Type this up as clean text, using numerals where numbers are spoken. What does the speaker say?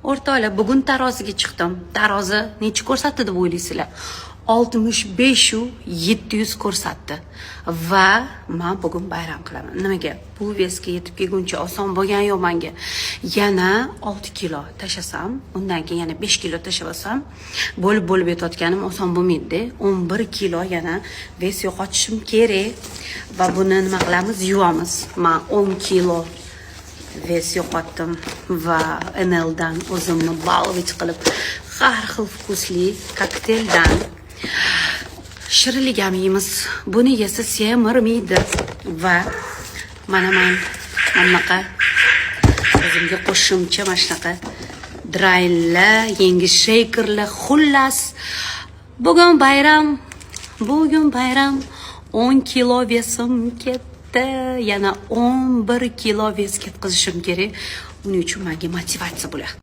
O'rtoqlar, bugun taroziga chiqdim. Tarozi necha ko'rsatdi deb o'ylaysizlar? 65 ko'rsatdi. Va men bugun bayram qilaman. Nimaga? Bu vesga yetib kelguncha oson bo'lgan yo'q menga. Yana 6 kilo tashlasam, undan keyin yana 5 kilo tashlasam, bo'lib yotayotganim oson bo'lmaydi-da. 11 kilo yana ves yo'qotishim kerak. Va buni nima qilamiz? Yuvamiz. Men 10 kilo ves yo'qotdim va NLdan o'zimni balvich qilib har xil vkusli kokteyldan shirinlik ham yeymiz. Buni yesa semirmaydi va mana bunaqa o'zimga qo'shimcha mana shunaqa draylar, yangi sheykerlar, xullas bugun bayram 10 kilo vesim ketdi. Yana 11 kilo ves ketkazishim kerak. Buning uchun menga motivatsiya bo'ladi.